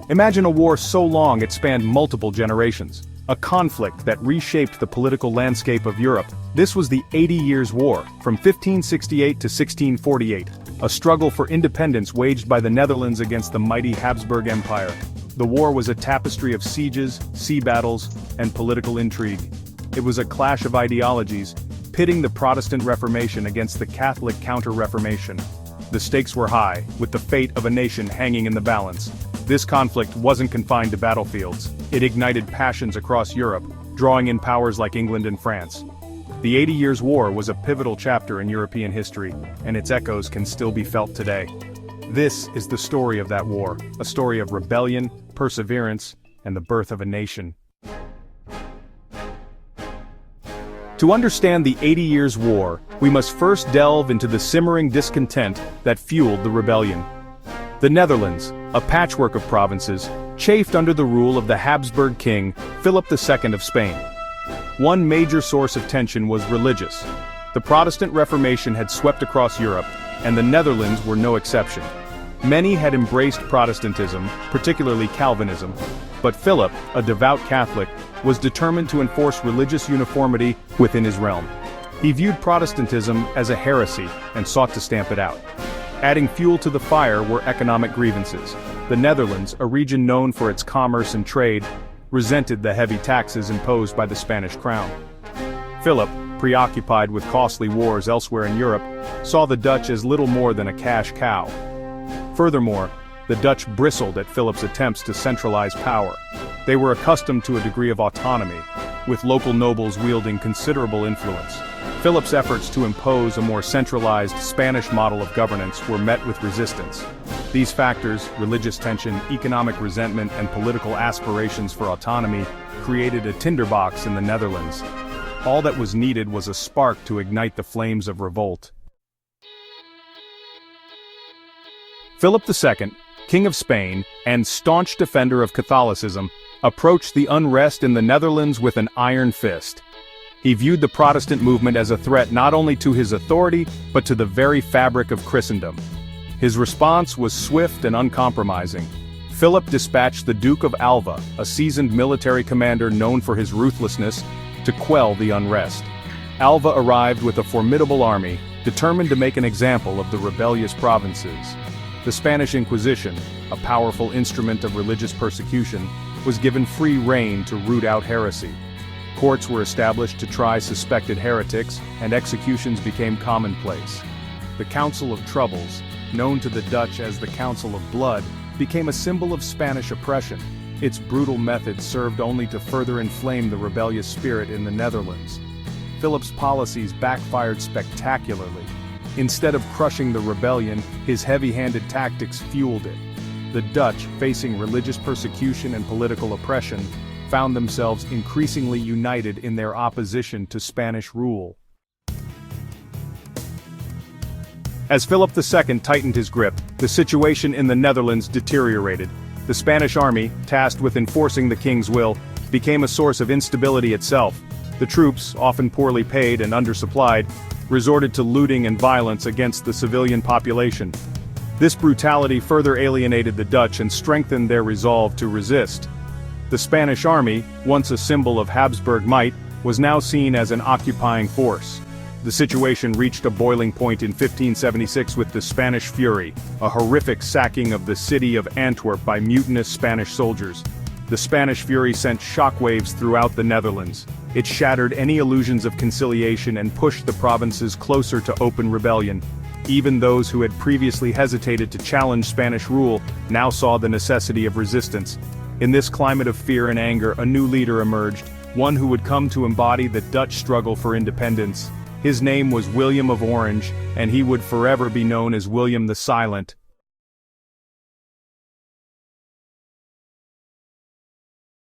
Imagine a war so long it spanned multiple generations. A conflict that reshaped the political landscape of Europe. This was the 80 Years' War, from 1568 to 1648, a struggle for independence waged by the Netherlands against the mighty Habsburg Empire. The war was a tapestry of sieges, sea battles, and political intrigue. It was a clash of ideologies, pitting the Protestant Reformation against the Catholic Counter-Reformation. The stakes were high, with the fate of a nation hanging in the balance. This conflict wasn't confined to battlefields. It ignited passions across Europe, drawing in powers like England and France. The 80 Years' War was a pivotal chapter in European history, and its echoes can still be felt today. This is the story of that war, a story of rebellion, perseverance, and the birth of a nation. To understand the 80 Years' War, we must first delve into the simmering discontent that fueled the rebellion. The Netherlands, a patchwork of provinces, chafed under the rule of the Habsburg king, Philip II of Spain. One major source of tension was religious. The Protestant Reformation had swept across Europe, and the Netherlands were no exception. Many had embraced Protestantism, particularly Calvinism, but Philip, a devout Catholic, was determined to enforce religious uniformity within his realm. He viewed Protestantism as a heresy and sought to stamp it out. Adding fuel to the fire were economic grievances. The Netherlands, a region known for its commerce and trade, resented the heavy taxes imposed by the Spanish crown. Philip, preoccupied with costly wars elsewhere in Europe, saw the Dutch as little more than a cash cow. Furthermore, the Dutch bristled at Philip's attempts to centralize power. They were accustomed to a degree of autonomy, with local nobles wielding considerable influence. Philip's efforts to impose a more centralized Spanish model of governance were met with resistance. These factors, religious tension, economic resentment, and political aspirations for autonomy, created a tinderbox in the Netherlands. All that was needed was a spark to ignite the flames of revolt. Philip II, King of Spain, and staunch defender of Catholicism, approached the unrest in the Netherlands with an iron fist. He viewed the Protestant movement as a threat not only to his authority, but to the very fabric of Christendom. His response was swift and uncompromising. Philip dispatched the Duke of Alva, a seasoned military commander known for his ruthlessness, to quell the unrest. Alva arrived with a formidable army, determined to make an example of the rebellious provinces. The Spanish Inquisition, a powerful instrument of religious persecution, was given free rein to root out heresy. Courts were established to try suspected heretics, and executions became commonplace. The Council of Troubles, known to the Dutch as the Council of Blood, became a symbol of Spanish oppression. Its brutal methods served only to further inflame the rebellious spirit in the Netherlands. Philip's policies backfired spectacularly. Instead of crushing the rebellion, his heavy-handed tactics fueled it. The Dutch, facing religious persecution and political oppression, found themselves increasingly united in their opposition to Spanish rule. As Philip II tightened his grip, the situation in the Netherlands deteriorated. The Spanish army, tasked with enforcing the king's will, became a source of instability itself. The troops, often poorly paid and undersupplied, resorted to looting and violence against the civilian population. This brutality further alienated the Dutch and strengthened their resolve to resist. The Spanish army, once a symbol of Habsburg might, was now seen as an occupying force. The situation reached a boiling point in 1576 with the Spanish Fury, a horrific sacking of the city of Antwerp by mutinous Spanish soldiers. The Spanish Fury sent shockwaves throughout the Netherlands. It shattered any illusions of conciliation and pushed the provinces closer to open rebellion. Even those who had previously hesitated to challenge Spanish rule now saw the necessity of resistance. In this climate of fear and anger, a new leader emerged, one who would come to embody the Dutch struggle for independence. His name was William of Orange, and he would forever be known as William the Silent,